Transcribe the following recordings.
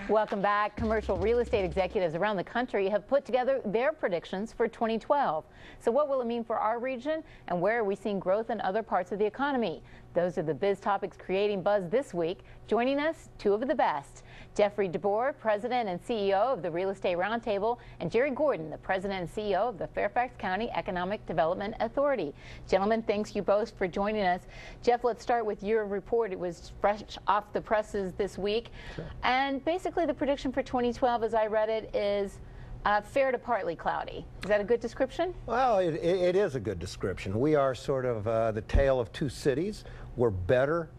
Welcome back. Commercial real estate executives around the country have put together their predictions for 2012. So what will it mean for our region, and where are we seeing growth in other parts of the economy? Those are the biz topics creating buzz this week. Joining us, two of the best. Jeffrey DeBoer, President and CEO of the Real Estate Roundtable, and Jerry Gordon, the President and CEO of the Fairfax County Economic Development Authority. Gentlemen, thanks you both for joining us. Jeff, let's start with your report. It was fresh off the presses this week. Sure. And basically the prediction for 2012, as I read it, is fair to partly cloudy. Is that a good description? Well, it is a good description. We are sort of the tale of two cities. We're better,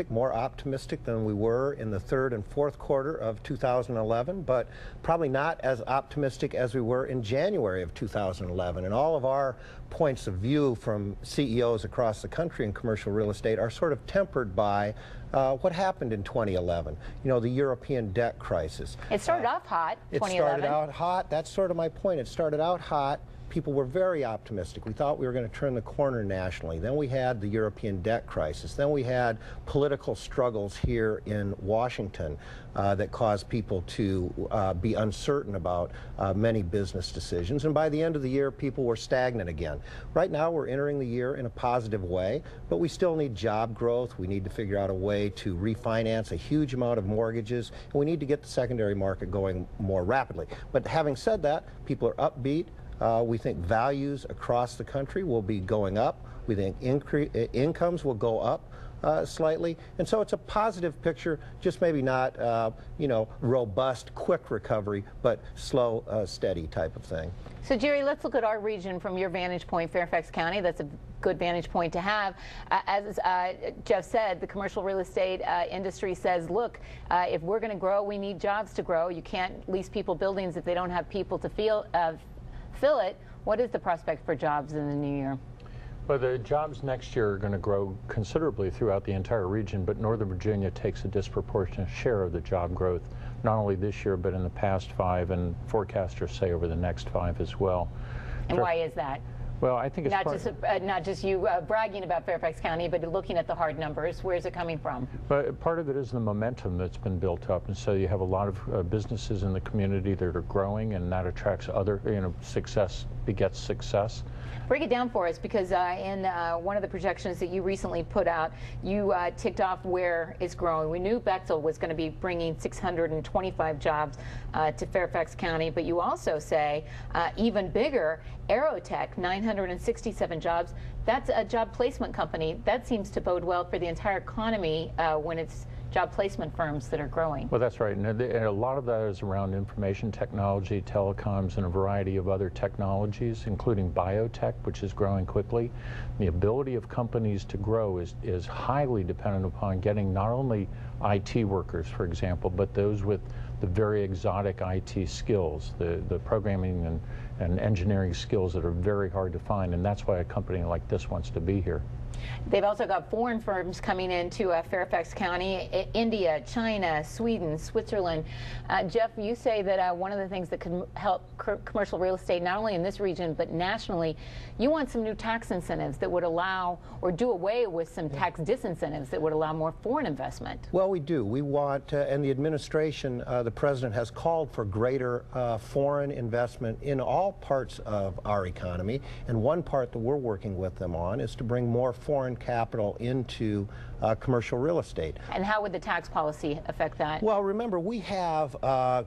more optimistic than we were in the third and fourth quarter of 2011, but probably not as optimistic as we were in January of 2011. And all of our points of view from CEOs across the country in commercial real estate are sort of tempered by what happened in 2011. You know, the European debt crisis. It started off hot, 2011. It started out hot. That's sort of my point. It started out hot. People were very optimistic. We thought we were going to turn the corner nationally. Then we had the European debt crisis. Then we had political struggles here in Washington that caused people to be uncertain about many business decisions. And by the end of the year, people were stagnant again. Right now, we're entering the year in a positive way, but we still need job growth. We need to figure out a way to refinance a huge amount of mortgages, and we need to get the secondary market going more rapidly. But having said that, people are upbeat. We think values across the country will be going up. We think incomes will go up slightly. And so it's a positive picture, just maybe not, you know, robust, quick recovery, but slow, steady type of thing. So, Jerry, let's look at our region from your vantage point, Fairfax County. That's a good vantage point to have. As Jeff said, the commercial real estate industry says, look, if we're going to grow, we need jobs to grow. You can't lease people buildings if they don't have people to fill it. What is the prospect for jobs in the new year? Well, the jobs next year are going to grow considerably throughout the entire region, but Northern Virginia takes a disproportionate share of the job growth, not only this year, but in the past 5, and forecasters say over the next 5 as well. And why is that? Well, I think it's not just you bragging about Fairfax County, but looking at the hard numbers. Where's it coming from? But part of it is the momentum that's been built up, and so you have a lot of businesses in the community that are growing, and that attracts other, you know, success begets success. Break it down for us, because in one of the projections that you recently put out, you ticked off where it's growing. We knew Bechtel was going to be bringing 625 jobs to Fairfax County, but you also say even bigger, Aerotech, 967 jobs. That's a job placement company. That seems to bode well for the entire economy when it's job placement firms that are growing. Well, that's right, and a lot of that is around information technology, telecoms, and a variety of other technologies, including biotech, which is growing quickly. The ability of companies to grow is highly dependent upon getting not only IT workers, for example, but those with the very exotic IT skills, the programming and engineering skills that are very hard to find, and that's why a company like this wants to be here. They've also got foreign firms coming into Fairfax County, India, China, Sweden, Switzerland. Jeff, you say that one of the things that could help commercial real estate, not only in this region, but nationally, you want some new tax incentives that would allow, or do away with some tax disincentives that would allow more foreign investment. Well, we do. We want, and the administration, the president has called for greater foreign investment in all parts of our economy. And one part that we're working with them on is to bring more foreign capital into commercial real estate. And how would the tax policy affect that? Well, remember, we have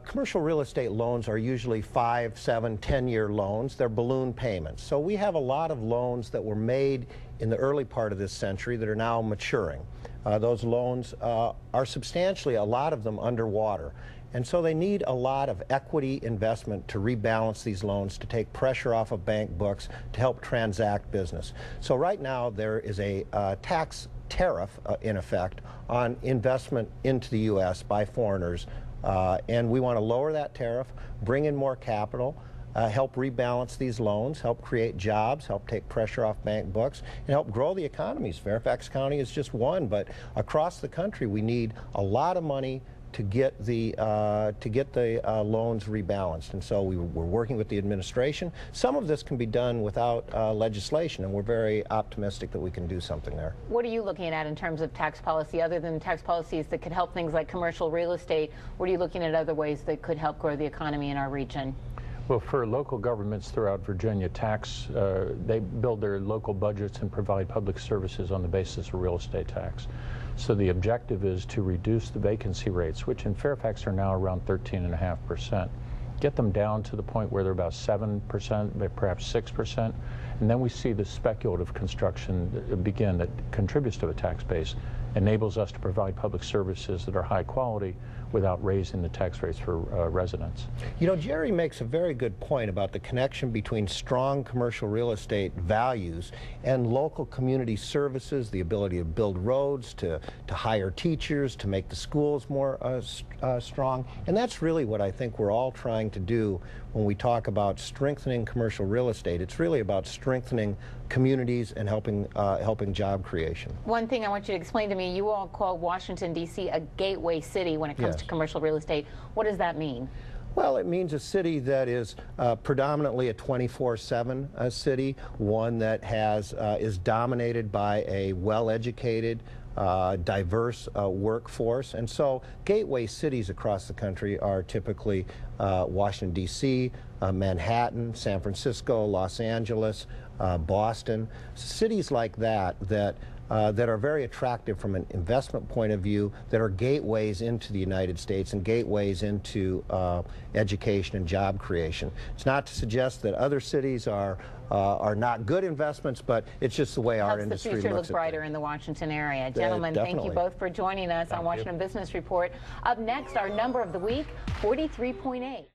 commercial real estate loans are usually 5, 7, 10-year loans. They're balloon payments. So we have a lot of loans that were made in the early part of this century that are now maturing. Those loans are substantially, a lot of them, underwater. And so they need a lot of equity investment to rebalance these loans, to take pressure off of bank books, to help transact business. So right now there is a tax tariff, in effect, on investment into the U.S. by foreigners. And we want to lower that tariff, bring in more capital, help rebalance these loans, help create jobs, help take pressure off bank books, and help grow the economies. Fairfax County is just one, but across the country we need a lot of money to get the loans rebalanced. And so we're working with the administration. Some of this can be done without legislation, and we're very optimistic that we can do something there. What are you looking at in terms of tax policy, other than tax policies that could help things like commercial real estate? What are you looking at other ways that could help grow the economy in our region? Well, for local governments throughout Virginia, they build their local budgets and provide public services on the basis of real estate tax. So the objective is to reduce the vacancy rates, which in Fairfax are now around 13.5%. Get them down to the point where they're about 7%, perhaps 6%, and then we see the speculative construction begin that contributes to the tax base, enables us to provide public services that are high quality without raising the tax rates for residents. You know, Jerry makes a very good point about the connection between strong commercial real estate values and local community services, the ability to build roads, to hire teachers, to make the schools more strong. And that's really what I think we're all trying to do when we talk about strengthening commercial real estate. It's really about strengthening communities and helping job creation. One thing I want you to explain to me, you all call Washington, D.C. a gateway city when it comes to commercial real estate. What does that mean? Well, it means a city that is predominantly a 24/7 city, one that is dominated by a well-educated, diverse workforce. And so gateway cities across the country are typically Washington, D.C., Manhattan, San Francisco, Los Angeles, Boston, cities like that that are very attractive from an investment point of view, that are gateways into the United States and gateways into education and job creation. It's not to suggest that other cities are not good investments, but it's just the way our industry looks at it. Helps the future look brighter in the Washington area. Gentlemen, thank you both for joining us on Washington Business Report. Up next, our number of the week, 43.8.